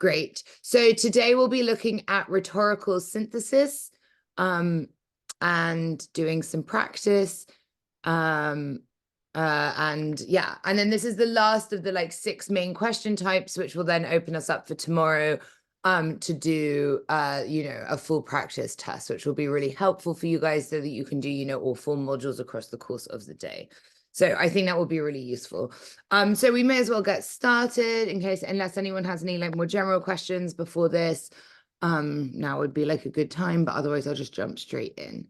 Great. So today we'll be looking at rhetorical synthesis and doing some practice. And then this is the last of the like 6 main question types, which will then open us up for tomorrow to do, a full practice test, which will be really helpful for you guys so that you can do, all 4 modules across the course of the day. So I think that will be really useful. So we may as well get started unless anyone has any like more general questions before this. Now would be like a good time, but otherwise I'll just jump straight in.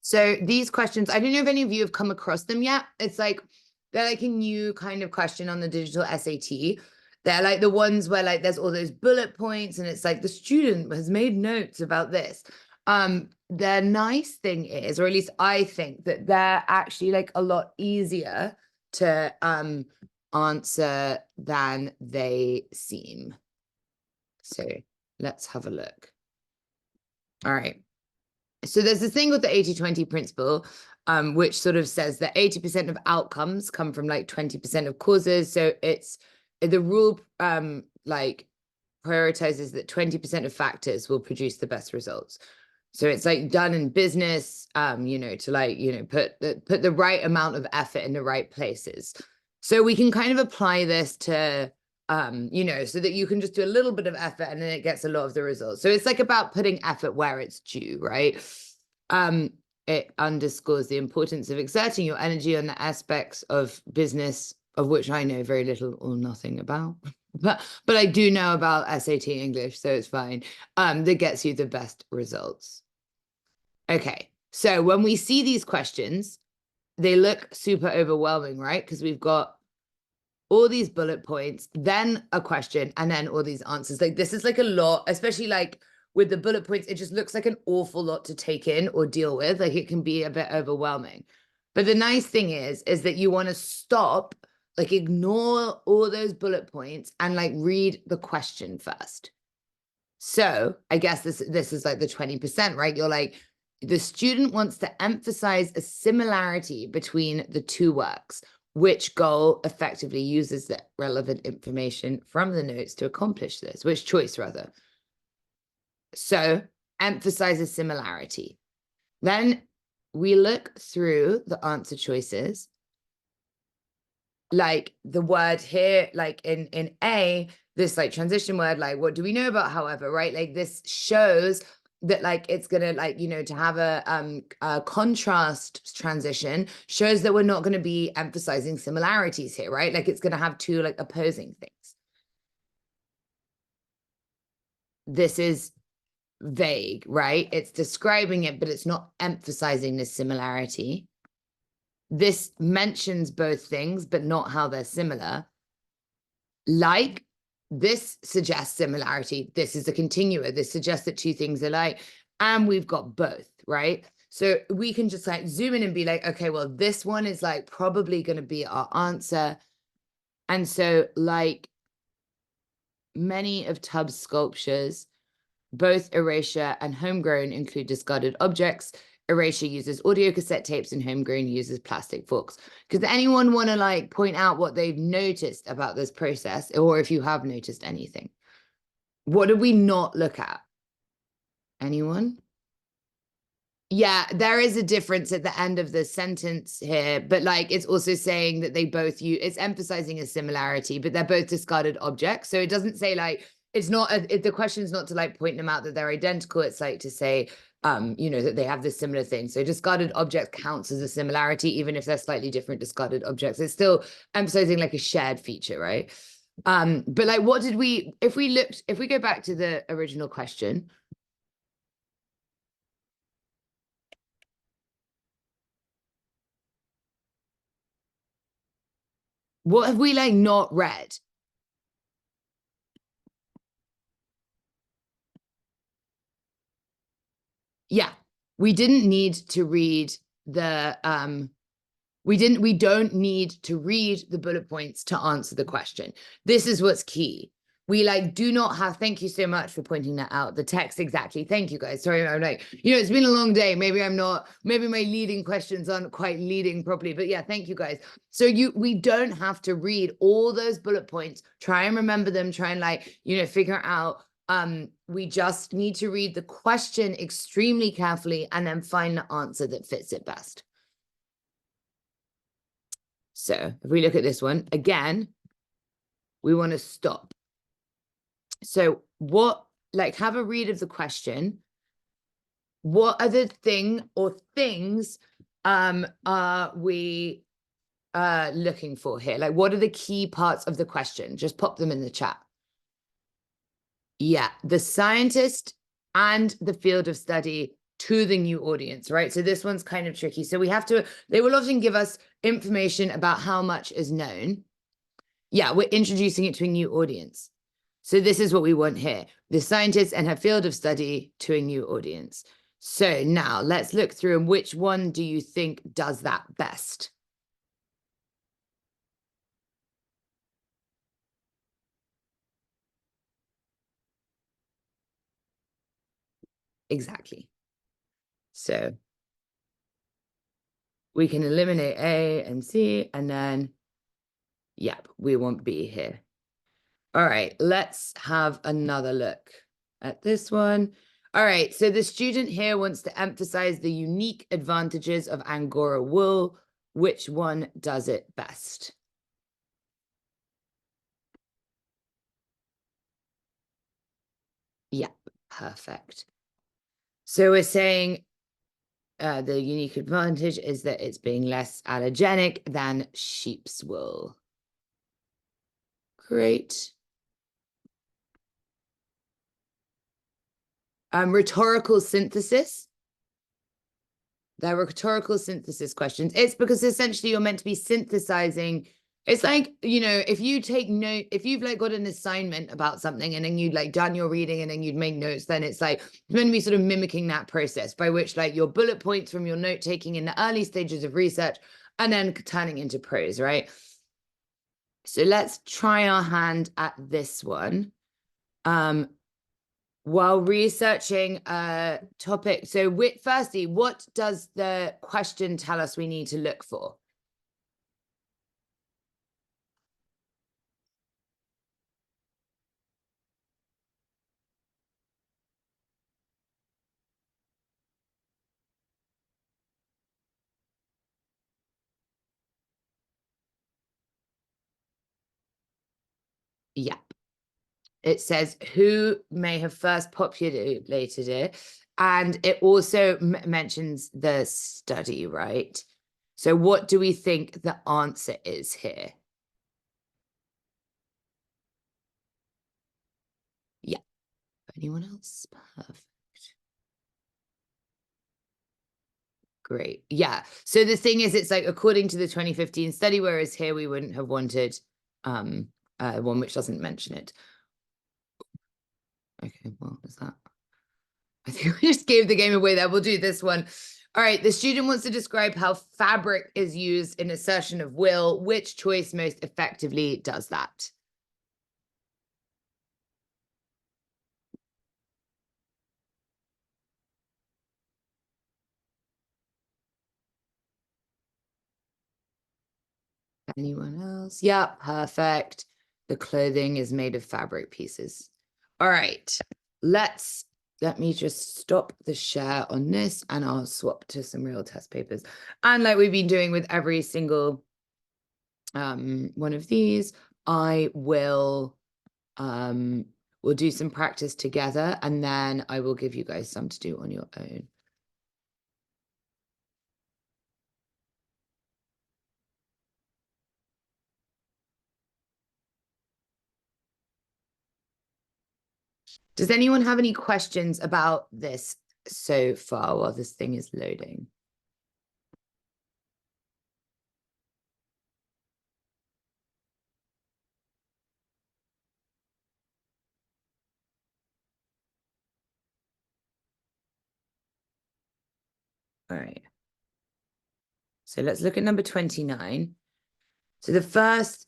So these questions, I don't know if any of you have come across them yet. It's like, they're like a new kind of question on the digital SAT. They're like the ones where like there's all those bullet points and it's like the student has made notes about this. The nice thing is, or at least I think, that they're actually like a lot easier to answer than they seem. So let's have a look. All right. So there's this thing with the 80-20 principle, which sort of says that 80% of outcomes come from like 20% of causes. So it's the rule like prioritizes that 20% of factors will produce the best results. So it's like done in business, to like, put the right amount of effort in the right places. So we can kind of apply this to, so that you can just do a little bit of effort and then it gets a lot of the results. So it's like about putting effort where it's due, right? It underscores the importance of exerting your energy on the aspects of business of which I know very little or nothing about. But I do know about SAT English, so it's fine. That gets you the best results. Okay, so when we see these questions, they look super overwhelming, right? Because we've got all these bullet points, then a question, and then all these answers. Like this is like a lot, especially like with the bullet points, it just looks like an awful lot to take in or deal with. Like it can be a bit overwhelming. But the nice thing is that you want to stop, like ignore all those bullet points and like read the question first. So I guess this is like the 20%, right? You're like, the student wants to emphasize a similarity between the 2 works. Which goal effectively uses the relevant information from the notes to accomplish this? Which choice, rather? So emphasize a similarity. Then we look through the answer choices. Like the word here, like in A, this like transition word, like what do we know about however, right? Like this shows that like it's gonna like, to have a contrast transition shows that we're not going to be emphasizing similarities here, right? Like it's going to have 2 like opposing things. This is vague, right? It's describing it, but it's not emphasizing the similarity. This mentions both things, but not how they're similar. Like, this suggests similarity. This is a continua. This suggests that 2 things are like, and we've got both, right? So we can just like zoom in and be like, okay, well, this one is like probably going to be our answer. And so like many of Tubbs' sculptures, both erasure and homegrown include discarded objects. Erasure uses audio cassette tapes and homegrown uses plastic forks. Does anyone want to like point out what they've noticed about this process, or if you have noticed anything? What did we not look at? Anyone? Yeah, there is a difference at the end of the sentence here, but like it's also saying that they both use, it's emphasizing a similarity, but they're both discarded objects. So it doesn't say like, it's not, the question is not to like point them out that they're identical. It's like to say, that they have this similar thing. So discarded object counts as a similarity, even if they're slightly different discarded objects. It's still emphasizing like a shared feature, right? But like, what did we, if we go back to the original question, what have we like not read? Yeah, we didn't need to read the we don't need to read the bullet points to answer the question. This is what's key, we like do not have, thank you so much for pointing that out, the text exactly. Thank you guys. Sorry, I'm like, it's been a long day. Maybe I'm not, maybe my leading questions aren't quite leading properly, but yeah, thank you guys. So we don't have to read all those bullet points, try and remember them, try and like, figure out, we just need to read the question extremely carefully and then find the answer that fits it best. So if we look at this one again, we want to stop. So have a read of the question. What other thing or things are we looking for here? Like, what are the key parts of the question? Just pop them in the chat. Yeah, the scientist and the field of study to the new audience, right? So this one's kind of tricky. So they will often give us information about how much is known. Yeah, we're introducing it to a new audience. So this is what we want here. The scientist and her field of study to a new audience. So now let's look through, and which one do you think does that best? Exactly. So we can eliminate A and C, and then, yep, we want B here. All right, let's have another look at this one. All right, so the student here wants to emphasize the unique advantages of Angora wool. Which one does it best? Yep, perfect. So we're saying the unique advantage is that it's being less allergenic than sheep's wool. Great. Rhetorical synthesis. They're rhetorical synthesis questions. It's because essentially you're meant to be synthesizing. It's like, if you take note, if you've like got an assignment about something and then you'd like done your reading and then you'd make notes, then it's like it's meant to be sort of mimicking that process by which like your bullet points from your note taking in the early stages of research and then turning into prose, right? So let's try our hand at this one. While researching a topic, so firstly, what does the question tell us we need to look for? Yeah. It says who may have first populated it. And it also mentions the study, right? So what do we think the answer is here? Yeah. Anyone else? Perfect. Great. Yeah. So the thing is, it's like according to the 2015 study, whereas here we wouldn't have wanted one which doesn't mention it. Okay, well, is that? I think we just gave the game away there. We'll do this one. All right. The student wants to describe how fabric is used in assertion of will. Which choice most effectively does that? Anyone else? Yeah, perfect. The clothing is made of fabric pieces. All right. Let me just stop the share on this and I'll swap to some real test papers. And like we've been doing with every single one of these, we'll do some practice together and then I will give you guys some to do on your own. Does anyone have any questions about this so far while this thing is loading? All right. So let's look at number 29. So the first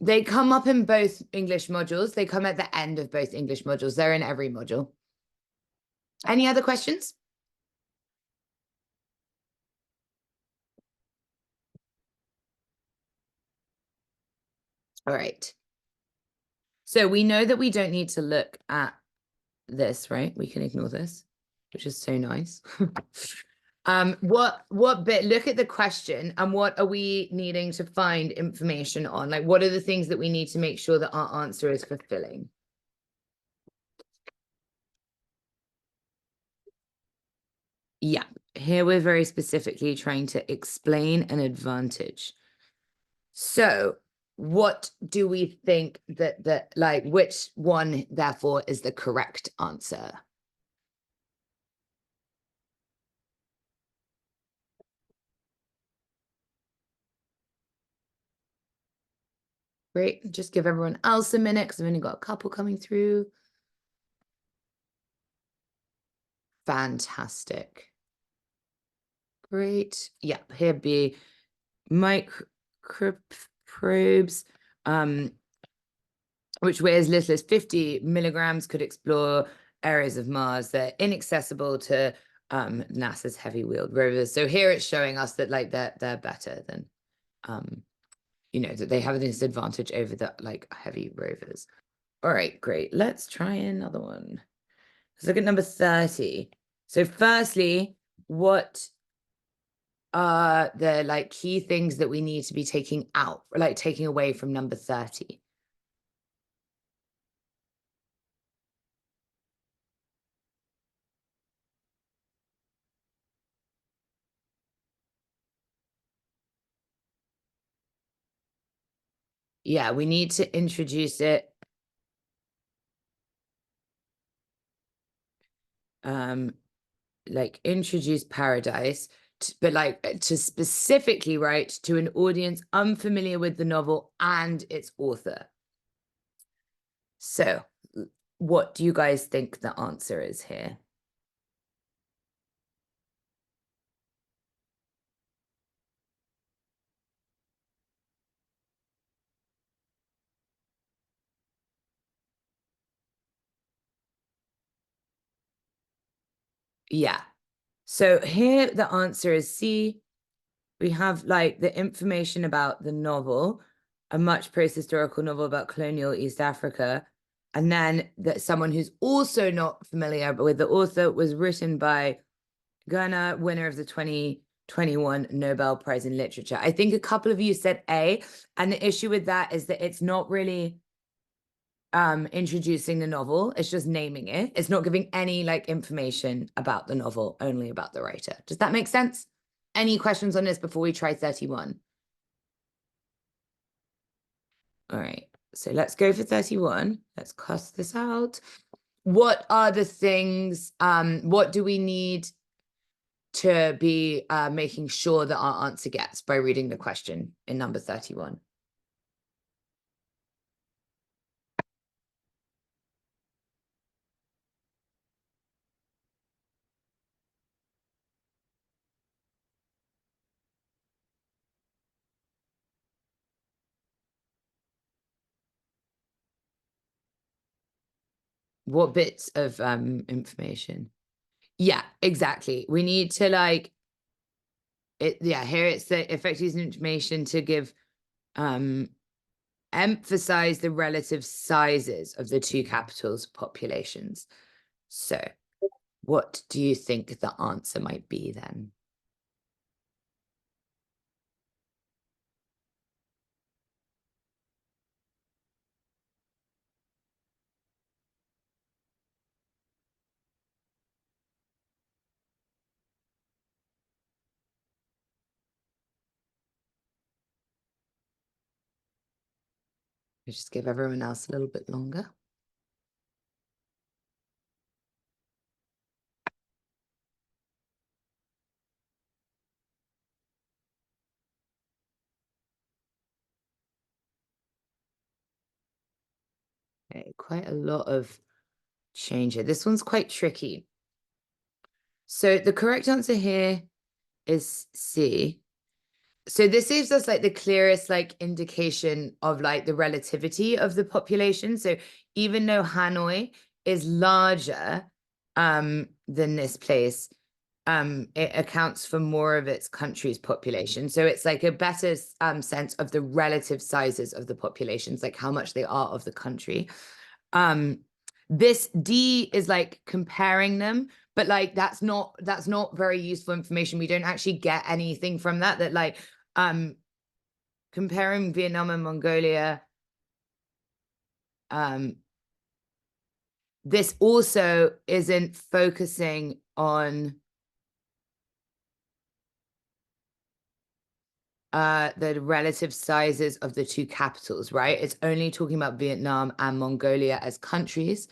They come up in both English modules. They come at the end of both English modules. They're in every module. Any other questions? All right. So we know that we don't need to look at this, right? We can ignore this, which is so nice. What bit, look at the question and what are we needing to find information on? Like, what are the things that we need to make sure that our answer is fulfilling? Yeah, here we're very specifically trying to explain an advantage. So what do we think that like which one therefore is the correct answer? Great. Just give everyone else a minute because I've only got a couple coming through. Fantastic. Great. Yeah, here be microprobes, which weigh as little as 50 milligrams, could explore areas of Mars that are inaccessible to NASA's heavy wheeled rovers. So here it's showing us that like they're better than that they have this advantage over the like heavy rovers. All right, great. Let's try another one. Let's look at number 30. So firstly, what are the like key things that we need to be taking out, or like taking away from number 30? Yeah, we need to introduce it. Like introduce paradise, but like to specifically write to an audience unfamiliar with the novel and its author. So what do you guys think the answer is here? Yeah. So here the answer is C. We have like the information about the novel, a much praised historical novel about colonial East Africa. And then that someone who's also not familiar with the author was written by Ghana, winner of the 2021 Nobel Prize in Literature. I think a couple of you said A, and the issue with that is that it's not really introducing the novel. It's just naming it. It's not giving any like information about the novel, only about the writer. Does that make sense? Any questions on this before we try 31? All right, so let's go for 31. Let's cuss this out. What are the things, what do we need to be making sure that our answer gets by reading the question in number 31? What bits of information? Yeah, exactly. We need to like it. Yeah, here it's the effective use of information to give emphasize the relative sizes of the two capitals populations. So what do you think the answer might be then? We'll just give everyone else a little bit longer. Okay, quite a lot of change here. This one's quite tricky. So the correct answer here is C. So this gives us like the clearest like indication of like the relativity of the population. So even though Hanoi is larger than this place, it accounts for more of its country's population. So it's like a better sense of the relative sizes of the populations, like how much they are of the country. This D is like comparing them, but like that's not very useful information. We don't actually get anything from that like comparing Vietnam and Mongolia. This also isn't focusing on the relative sizes of the two capitals, right? It's only talking about Vietnam and Mongolia as countries.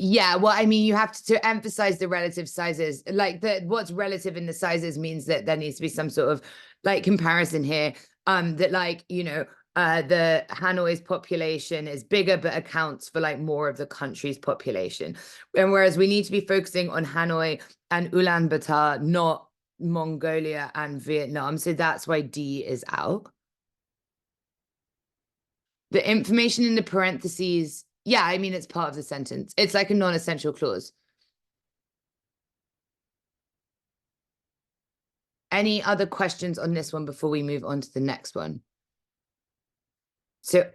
Yeah, well, I mean, you have to emphasize the relative sizes. Like what's relative in the sizes means that there needs to be some sort of like comparison here. That like, the Hanoi's population is bigger, but accounts for like more of the country's population. And whereas we need to be focusing on Hanoi and Ulaanbaatar, not Mongolia and Vietnam. So that's why D is out. The information in the parentheses, yeah, I mean, it's part of the sentence. It's like a non-essential clause. Any other questions on this one before we move on to the next one? So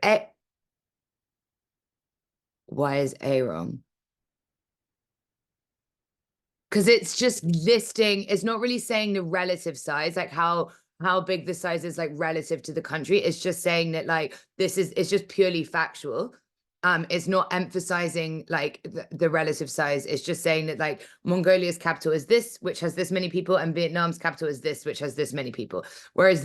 why is A wrong? Because it's just listing, it's not really saying the relative size, like how big the size is like relative to the country. It's just saying that like it's just purely factual. It's not emphasizing like the relative size. It's just saying that like Mongolia's capital is this, which has this many people, and Vietnam's capital is this, which has this many people. Whereas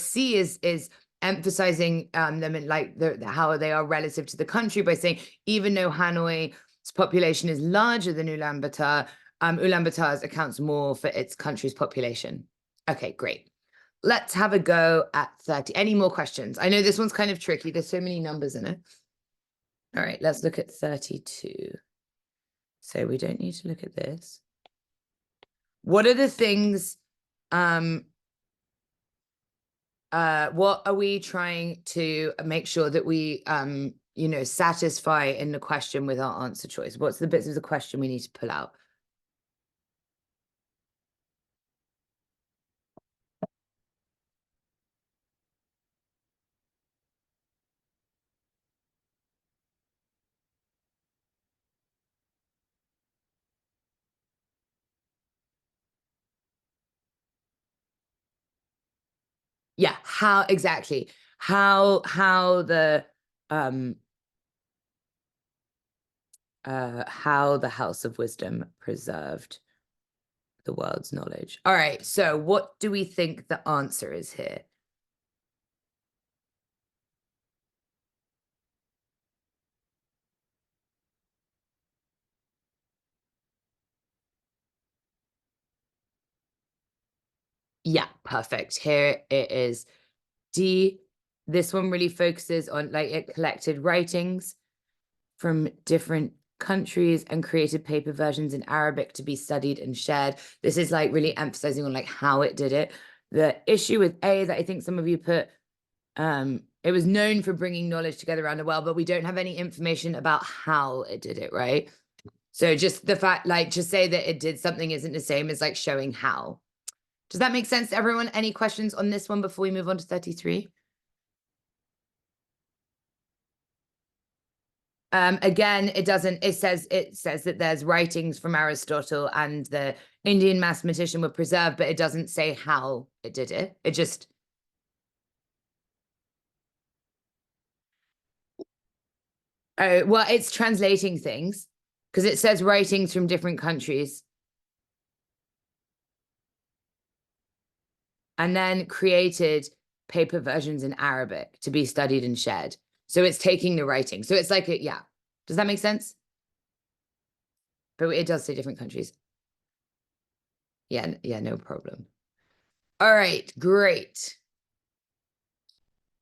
C is emphasizing them in like how they are relative to the country by saying even though Hanoi's population is larger than Ulaanbaatar, Ulaanbaatar accounts more for its country's population. Okay, great. Let's have a go at 30. Any more questions? I know this one's kind of tricky. There's so many numbers in it. All right, let's look at 32. So we don't need to look at this. What are the things, what are we trying to make sure that we, satisfy in the question with our answer choice? What's the bits of the question we need to pull out? Yeah, how exactly? How the how the House of Wisdom preserved the world's knowledge. All right, so what do we think the answer is here? Yeah, perfect. Here it is. D. This one really focuses on like it collected writings from different countries and created paper versions in Arabic to be studied and shared. This is like really emphasizing on like how it did it. The issue with A that I think some of you put, it was known for bringing knowledge together around the world, but we don't have any information about how it did it, right? So just the fact, like, to say that it did something isn't the same as like showing how. Does that make sense to everyone? Any questions on this one before we move on to 33? Again, it doesn't, it says that there's writings from Aristotle and the Indian mathematician were preserved, but it doesn't say how it did it. It just, oh, well, it's translating things because it says writings from different countries and then created paper versions in Arabic to be studied and shared. So it's taking the writing. So it's like, yeah. Does that make sense? But it does say different countries. Yeah, no problem. All right, great.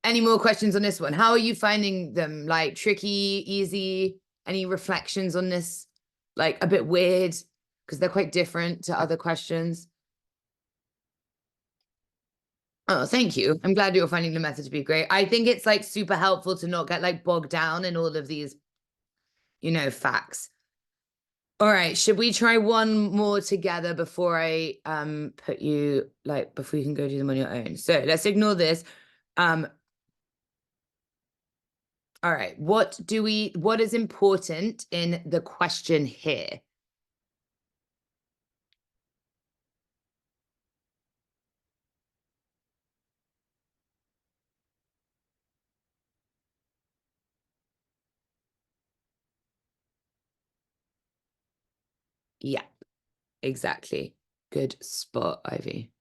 Any more questions on this one? How are you finding them? Like tricky, easy? Any reflections on this? like a bit weird because they're quite different to other questions. Oh, thank you. I'm glad you're finding the method to be great. I think it's like super helpful to not get like bogged down in all of these, facts. All right, should we try one more together before I put you like before you can go do them on your own? So let's ignore this. Um, all right, what is important in the question here? Yeah, exactly. Good spot, Ivy.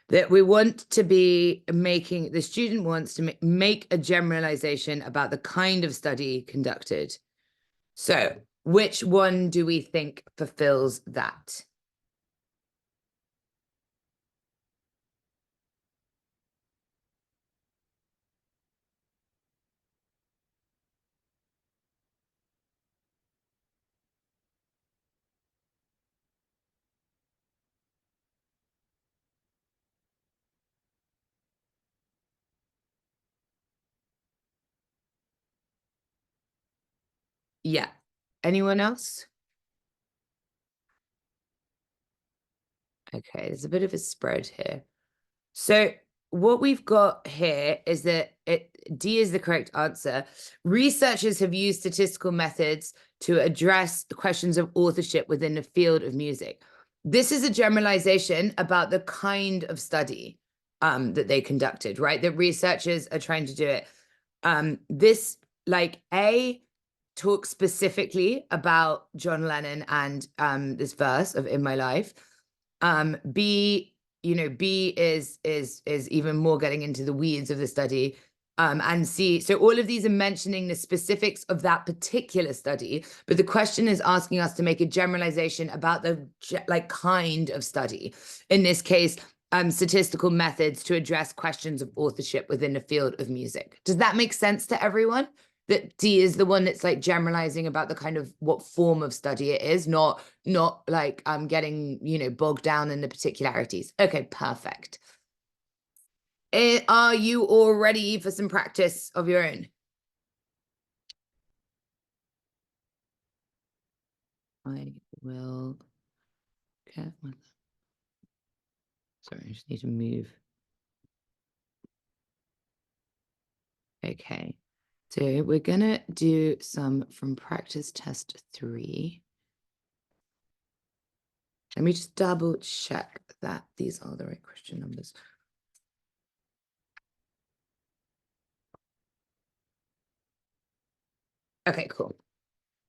That we want to be making, the student wants to make a generalization about the kind of study conducted. So, which one do we think fulfills that? Yeah. Anyone else? Okay, there's a bit of a spread here. So what we've got here is that D is the correct answer. Researchers have used statistical methods to address the questions of authorship within the field of music. This is a generalization about the kind of study that they conducted, right? That researchers are trying to do it. This, like, A talks specifically about John Lennon and this verse of "In My Life." B, B is even more getting into the weeds of the study. And C, so all of these are mentioning the specifics of that particular study, but the question is asking us to make a generalization about the like kind of study. In this case, statistical methods to address questions of authorship within the field of music. Does that make sense to everyone? That D is the one that's like generalizing about the kind of what form of study it is, not like getting bogged down in the particularities. Okay, perfect. Are you all ready for some practice of your own? I will get my. Sorry, I just need to move. Okay, so we're gonna do some from practice test 3. Let me just double check that these are the right question numbers. Okay, cool.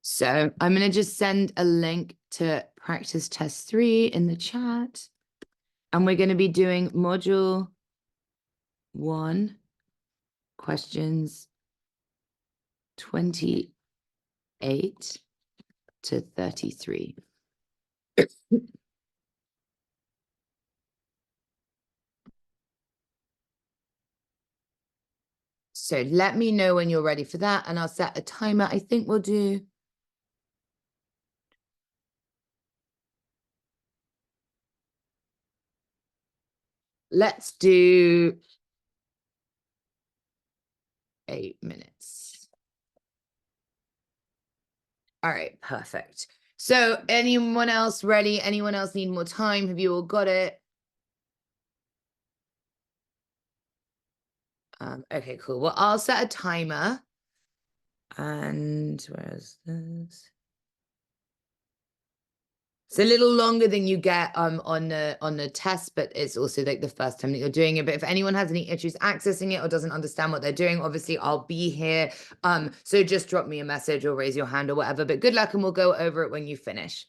So I'm going to just send a link to practice test 3 in the chat. And we're going to be doing module 1, questions 28 to 33. So let me know when you're ready for that, and I'll set a timer. I think we'll do. Let's do 8 minutes. All right, perfect. So anyone else ready? Anyone else need more time? Have you all got it? Okay, cool. Well, I'll set a timer. And where's this? It's a little longer than you get on the test, but it's also like the first time that you're doing it. But if anyone has any issues accessing it or doesn't understand what they're doing, obviously I'll be here. So just drop me a message or raise your hand or whatever. But good luck, and we'll go over it when you finish.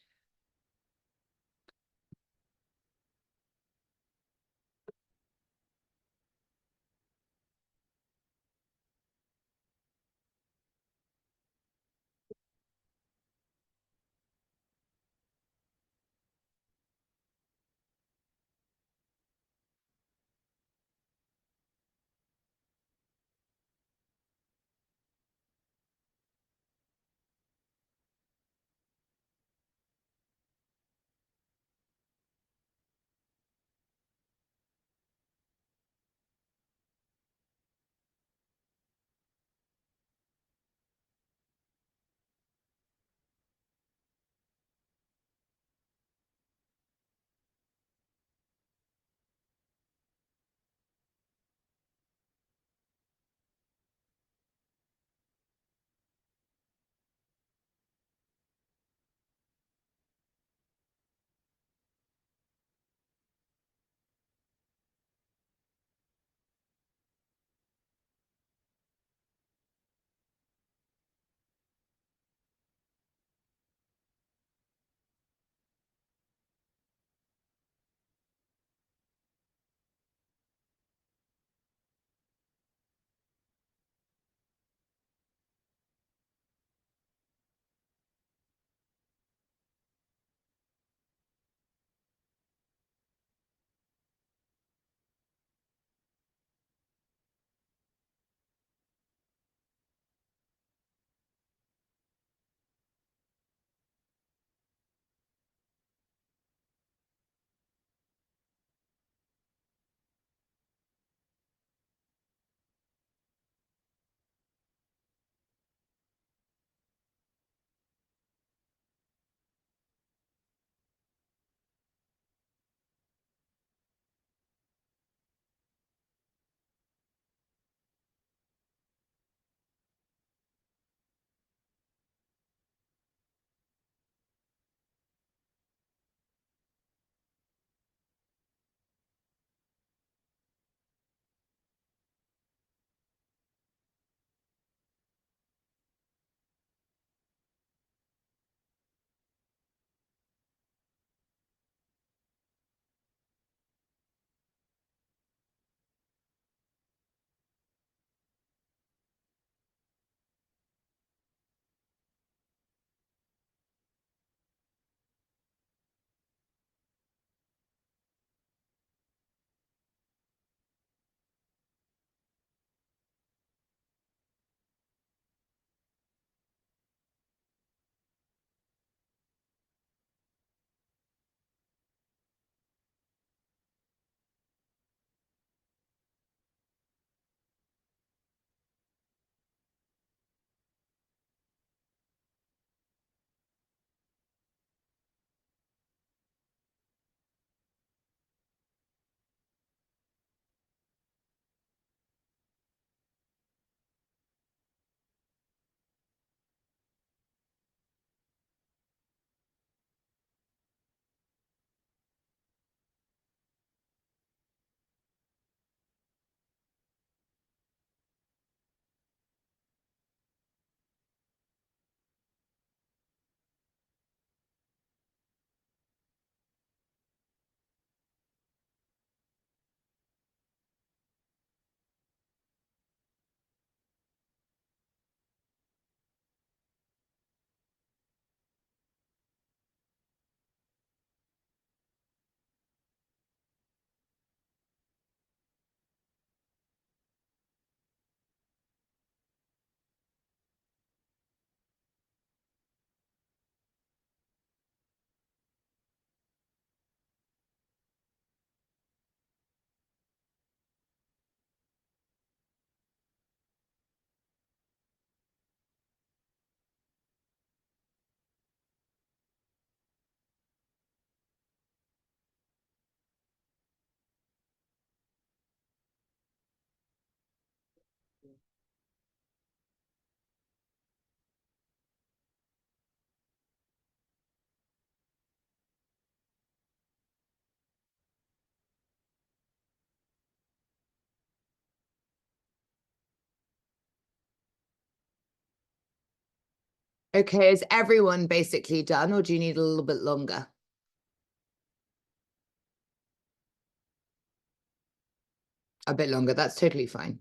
Okay, is everyone basically done, or do you need a little bit longer? A bit longer, that's totally fine.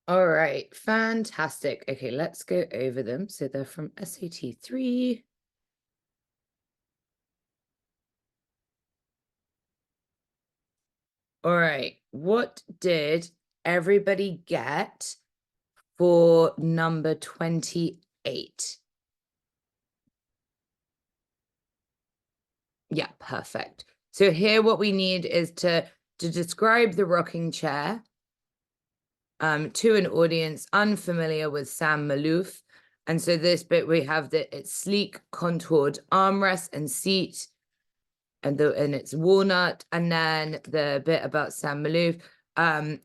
All right, fantastic. Okay, let's go over them. So they're from SAT 3. All right, what did everybody get for number 28? Yeah, perfect. So here what we need is to describe the rocking chair to an audience unfamiliar with Sam Malouf. And so this bit we have that it's sleek, contoured armrest and seat, and it's walnut. And then the bit about Sam Malouf,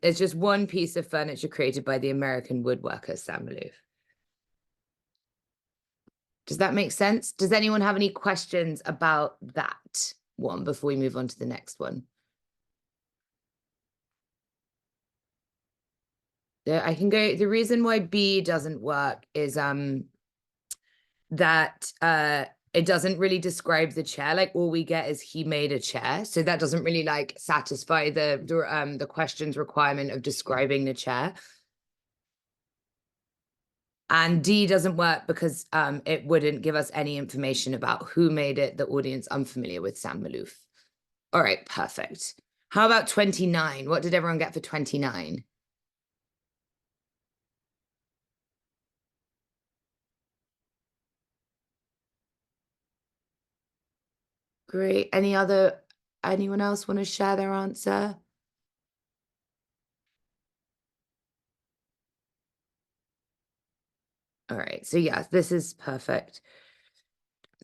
it's just one piece of furniture created by the American woodworker Sam Malouf. Does that make sense? Does anyone have any questions about that one before we move on to the next one? I can go. The reason why B doesn't work is that it doesn't really describe the chair. Like all we get is he made a chair, so that doesn't really like satisfy the question's requirement of describing the chair. And D doesn't work because it wouldn't give us any information about who made it, the audience unfamiliar with Sam Malouf. All right, perfect. How about 29? What did everyone get for 29? Great. Anyone else want to share their answer? All right, so yes, this is perfect.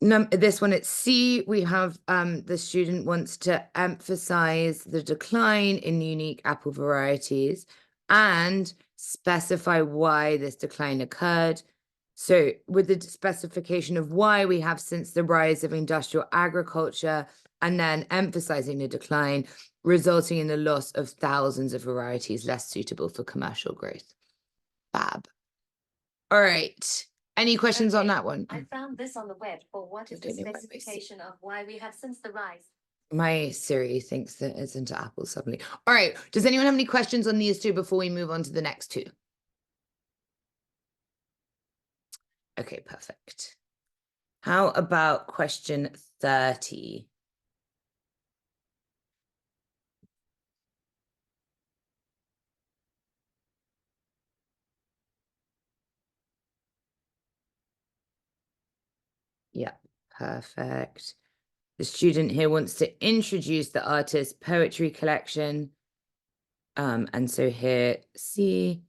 This one, it's C. We have the student wants to emphasize the decline in unique apple varieties and specify why this decline occurred. So with the specification of why, we have since the rise of industrial agriculture, and then emphasizing the decline, resulting in the loss of thousands of varieties less suitable for commercial growth. Fab. All right. Any questions on that one? I found this on the web, but what is the specification of why we have since the rise? My Siri thinks that it's into Apple suddenly. All right. Does anyone have any questions on these two before we move on to the next two? Okay, perfect. How about question 30? Yeah, perfect. The student here wants to introduce the artist's poetry collection. And so here, C,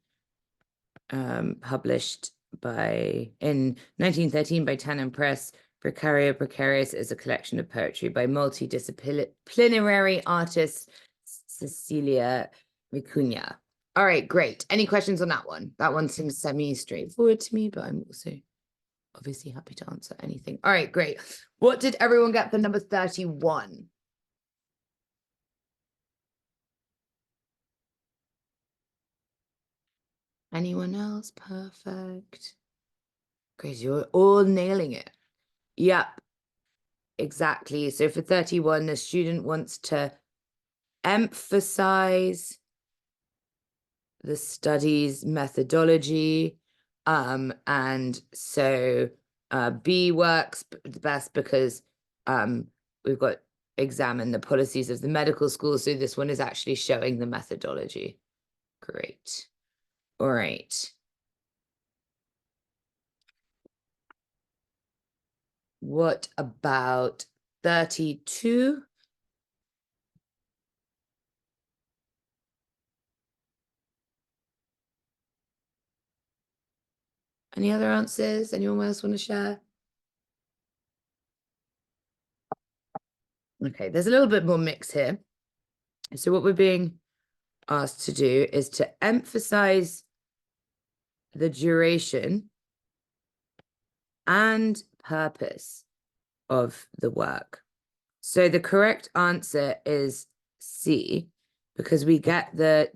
published in 1913 by Tannen Press. Precarious is a collection of poetry by multidisciplinary artist Cecilia Vicuña. All right, great. Any questions on that one? That one seems semi-straightforward to me, but I'm also obviously happy to answer anything. All right, great. What did everyone get for number 31? Anyone else? Perfect. Great, you're all nailing it. Yep, exactly. So for 31, the student wants to emphasize the study's methodology. And so B works the best because we've got examine the policies of the medical school. So this one is actually showing the methodology. Great. All right. What about 32? Any other answers? Anyone else want to share? Okay, there's a little bit more mix here. So what we're being asked to do is to emphasize the duration and purpose of the work. So the correct answer is C, because we get the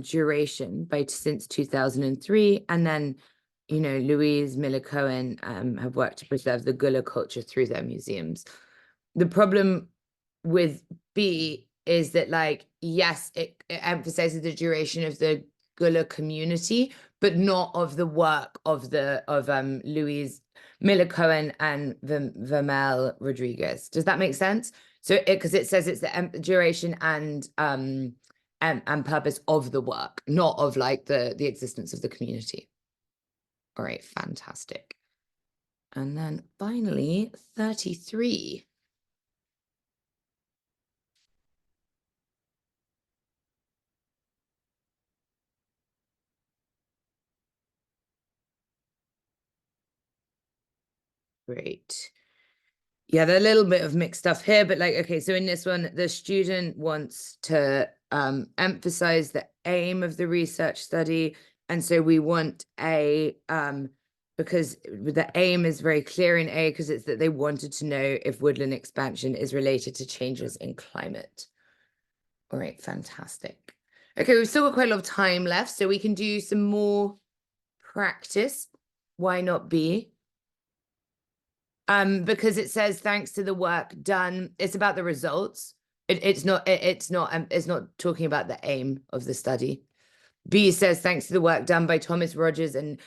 duration since 2003, and then Louise Miller Cohen have worked to preserve the Gullah culture through their museums. The problem with B is that, like, yes, it emphasizes the duration of the Gullah community, but not of the work of Louise Miller Cohen and Vermel Rodriguez. Does that make sense? So because it says it's the duration and purpose of the work, not of like the existence of the community. All right, fantastic. And then finally, 33. Great. Yeah, there are a little bit of mixed stuff here, but like, okay, so in this one, the student wants to emphasize the aim of the research study. And so we want A, because the aim is very clear in A, because it's that they wanted to know if woodland expansion is related to changes in climate. All right, fantastic. Okay, we've still got quite a lot of time left, so we can do some more practice. Why not B? Because it says thanks to the work done, it's about the results. It's not talking about the aim of the study. B says thanks to the work done by Thomas Rogers and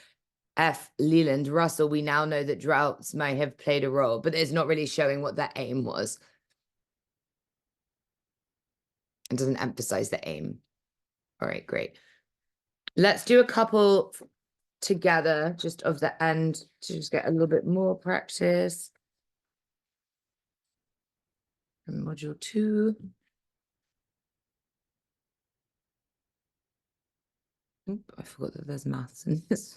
F. Leland Russell, we now know that droughts may have played a role, but it's not really showing what that aim was. It doesn't emphasize the aim. All right, great. Let's do a couple together, just of the end, to just get a little bit more practice. And module 2. Oop, I forgot that there's maths in this.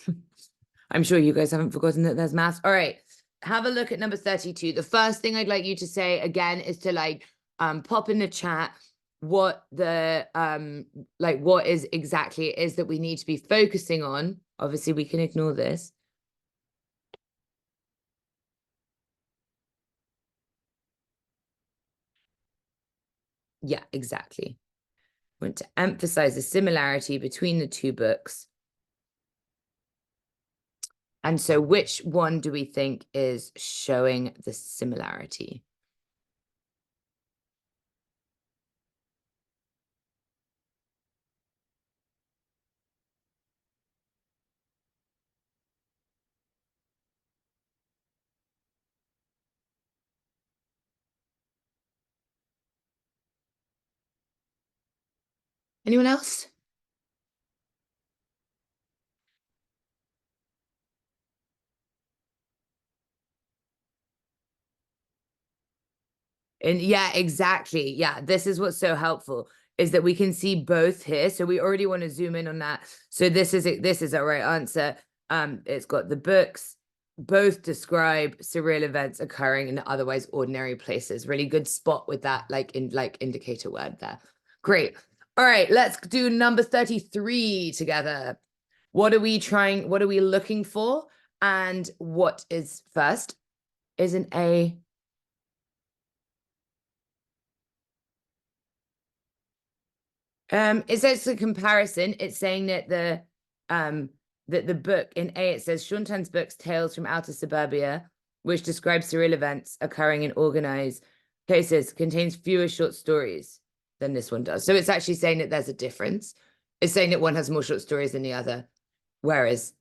I'm sure you guys haven't forgotten that there's maths. All right. have a look at number 32. The first thing I'd like you to say again is to like pop in the chat what the what is exactly it is that we need to be focusing on. Obviously, we can ignore this. Yeah, exactly. I want to emphasize the similarity between the two books. And so which one do we think is showing the similarity? Anyone else? And yeah, exactly. Yeah, this is what's so helpful is that we can see both here. So we already want to zoom in on that. So this is it. This is our right answer. It's got the books both describe surreal events occurring in otherwise ordinary places. Really good spot with that, like indicator word there. Great. All right, let's do number 33 together. What are we trying? What are we looking for? And what is first? Is an A. It says a comparison. It's saying that the book in A, it says Shuntan's books, Tales from Outer Suburbia, which describes surreal events occurring in organized places, contains fewer short stories than this one does. So it's actually saying that there's a difference. It's saying that one has more short stories than the other, whereas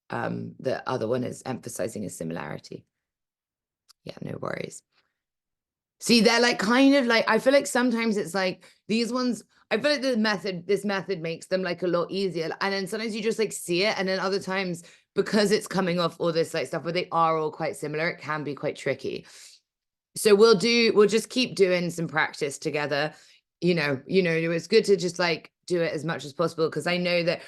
the other one is emphasizing a similarity. Yeah, no worries. See, they're like kind of like, I feel like sometimes it's like these ones, I feel like this method makes them like a lot easier. And then sometimes you just like see it. And then other times, because it's coming off all this like stuff where they are all quite similar, it can be quite tricky. So we'll just keep doing some practice together. It's good to just like do it as much as possible because I know that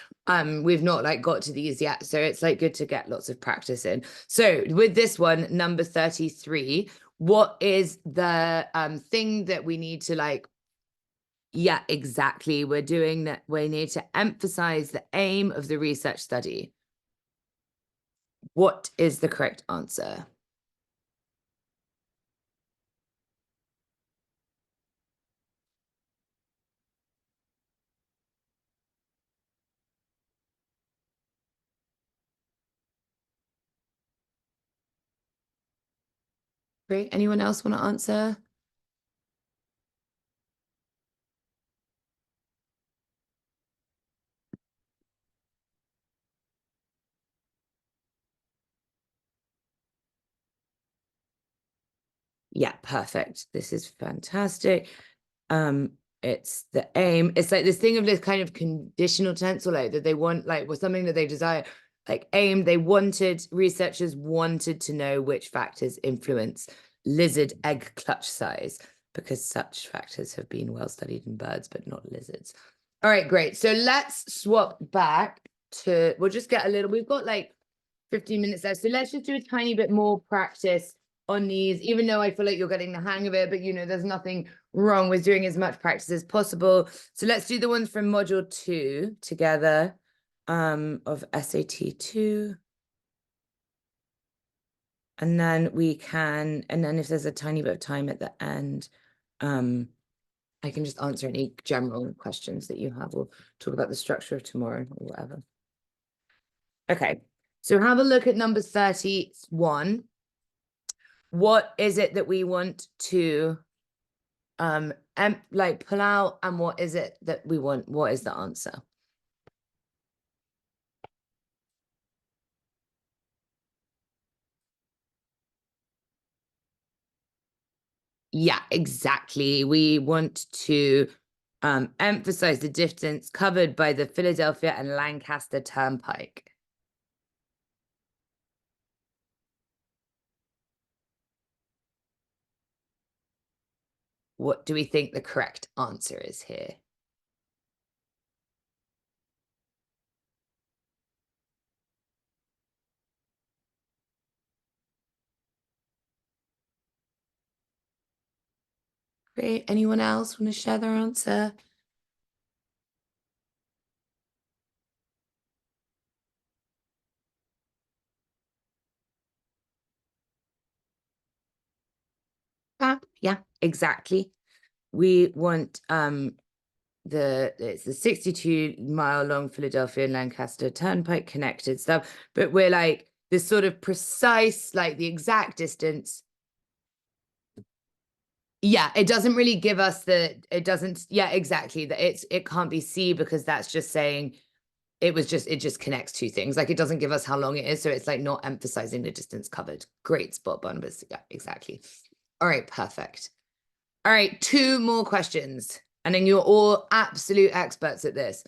we've not like got to these yet. So it's like good to get lots of practice in. So with this one, number 33, what is the thing that we need to like, yeah, exactly. We're doing that. We need to emphasize the aim of the research study. What is the correct answer? Great. Anyone else want to answer? Yeah, perfect. This is fantastic. It's the aim. It's like this thing of this kind of conditional tense, or like that they want, like, was something that they desire. Like aim, researchers wanted to know which factors influence lizard egg clutch size, because such factors have been well studied in birds, but not lizards. All right, great. So let's swap back to, we'll just get a little, we've got like 15 minutes left. So let's just do a tiny bit more practice on these, even though I feel like you're getting the hang of it, but there's nothing wrong with doing as much practice as possible. So let's do the ones from module 2 together, of SAT 2. And then if there's a tiny bit of time at the end, I can just answer any general questions that you have. We'll talk about the structure of tomorrow or whatever. Okay, so have a look at number 31. What is it that we want to pull out, and what is it that we want? What is the answer? Yeah, exactly. We want to emphasize the distance covered by the Philadelphia and Lancaster Turnpike. What do we think the correct answer is here? Great. Anyone else want to share their answer? Yeah, exactly. We want it's the 62-mile long Philadelphia and Lancaster Turnpike connected stuff, but we're like this sort of precise, like the exact distance. Yeah, it doesn't really give us yeah, exactly, that it can't be C because that's just saying it just connects two things. Like it doesn't give us how long it is, so it's like not emphasizing the distance covered. Great spot, Barnabas. Yeah, exactly. All right, perfect. All right, 2 more questions, and then you're all absolute experts at this.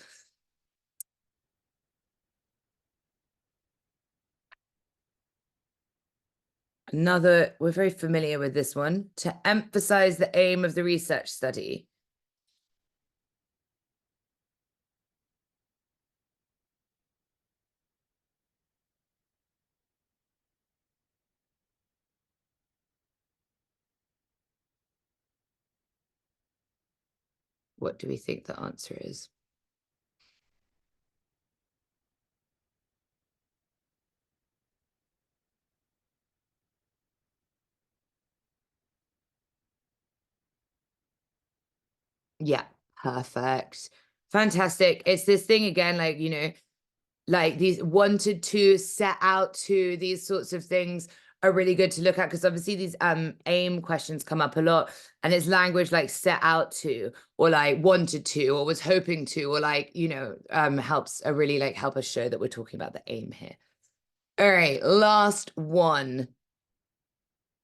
We're very familiar with this one. To emphasize the aim of the research study. What do we think the answer is? Yeah, perfect. Fantastic. It's this thing again, like, you know, like these wanted to, set out to, these sorts of things are really good to look at because obviously these aim questions come up a lot, and it's language like set out to, or like wanted to, or was hoping to, or like, you know, helps really like help us show that we're talking about the aim here. All right, last one.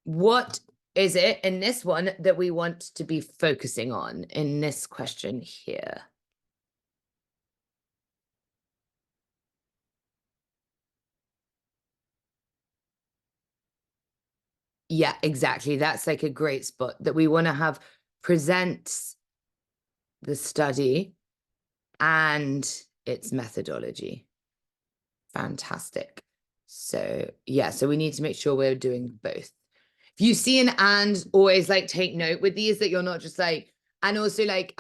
What is it in this one that we want to be focusing on in this question here? Yeah, exactly. That's like a great spot that we want to have presents the study and its methodology. Fantastic. So yeah, so we need to make sure we're doing both. If you see an and, always like take note with these that you're not just like, and also like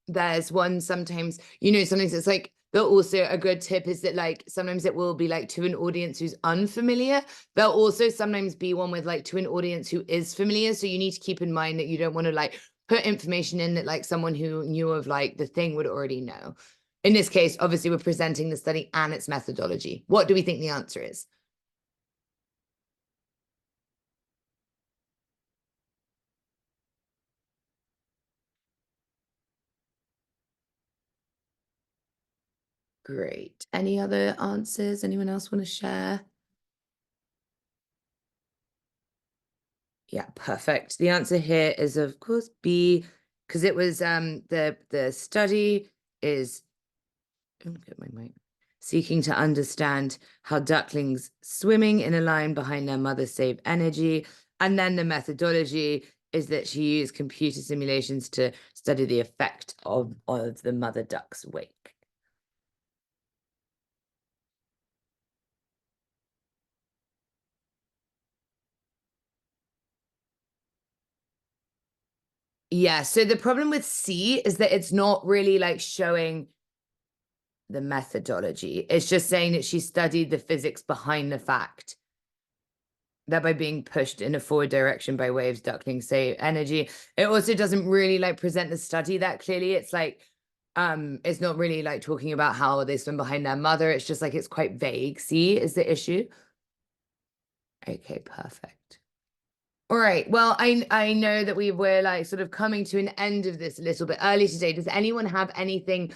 there's one sometimes, you know, sometimes it's like, but also a good tip is that like sometimes it will be like to an audience who's unfamiliar. There'll also sometimes be one with like to an audience who is familiar. So you need to keep in mind that you don't want to like put information in that like someone who knew of like the thing would already know. In this case, obviously we're presenting the study and its methodology. What do we think the answer is? Great. Any other answers? Anyone else want to share? Yeah, perfect. The answer here is of course B, because it was the study is, oh, get my mic, seeking to understand how ducklings swimming in a line behind their mother save energy. And then the methodology is that she used computer simulations to study the effect of the mother duck's wake. Yeah, so the problem with C is that it's not really like showing the methodology. It's just saying that she studied the physics behind the fact that by being pushed in a forward direction by waves, ducklings save energy. It also doesn't really like present the study that clearly. It's like, it's not really like talking about how they swim behind their mother. It's just like it's quite vague. C is the issue. Okay, perfect. All right. Well, I know that we were like sort of coming to an end of this a little bit early today. Does anyone have anything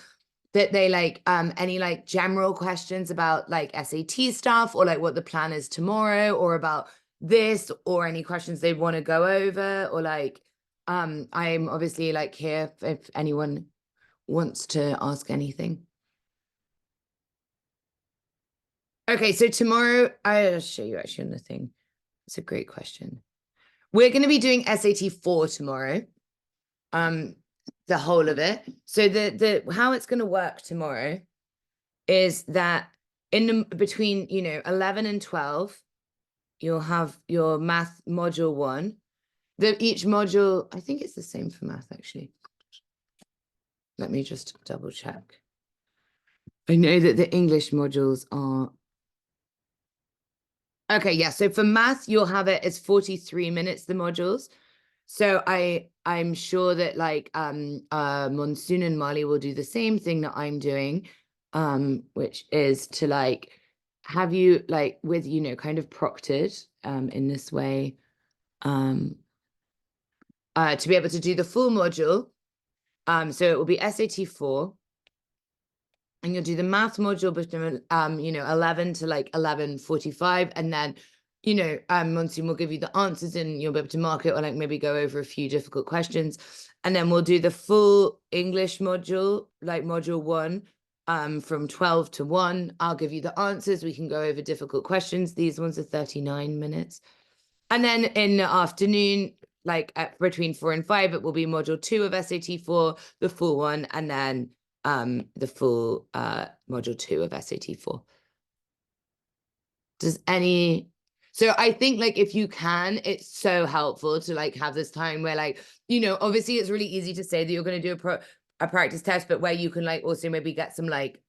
that they like, any like general questions about like SAT stuff, or like what the plan is tomorrow, or about this, or any questions they'd want to go over, or like I'm obviously like here if anyone wants to ask anything. Okay, so tomorrow I'll show you actually on the thing. It's a great question. We're going to be doing SAT 4 tomorrow. The whole of it. So the how it's going to work tomorrow is that in the, between, you know, 11 and 12, you'll have your math module 1, each module, I think it's the same for math actually. Let me just double check. I know that the English modules are. Okay, yeah. So for math, you'll have it as 43 minutes, the modules. So I'm sure that like Monsoon and Mali will do the same thing that I'm doing, which is to like have you like with, you know, kind of proctored in this way, to be able to do the full module. So it will be SAT 4, and you'll do the math module between you know, 11 to like 11:45, and then, you know, Monsoon will give you the answers and you'll be able to mark it or like maybe go over a few difficult questions. And then we'll do the full English module, like module 1, from 12 to 1. I'll give you the answers. We can go over difficult questions. These ones are 39 minutes. And then in the afternoon, like between 4 and 5, it will be module 2 of SAT 4, the full one, and then the full module 2 of SAT 4. So I think like if you can, it's so helpful to like have this time where like, you know, obviously it's really easy to say that you're going to do a practice test, but where you can like also maybe get some like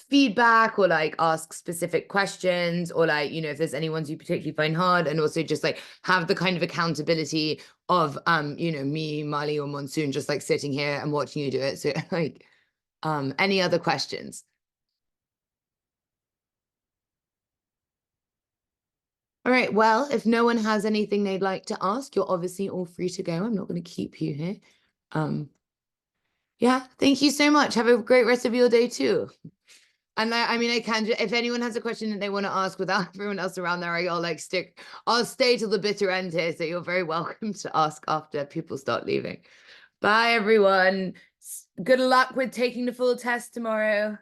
feedback or like ask specific questions, or like, you know, if there's any ones you particularly find hard, and also just like have the kind of accountability of you know, me, Mali, or Monsoon just like sitting here and watching you do it. So like any other questions? All right, well, if no one has anything they'd like to ask, you're obviously all free to go. I'm not going to keep you here. Yeah, thank you so much. Have a great rest of your day too. And I mean, I can, if anyone has a question that they want to ask without everyone else around there, I'll stay till the bitter end here. So you're very welcome to ask after people start leaving. Bye, everyone. Good luck with taking the full test tomorrow.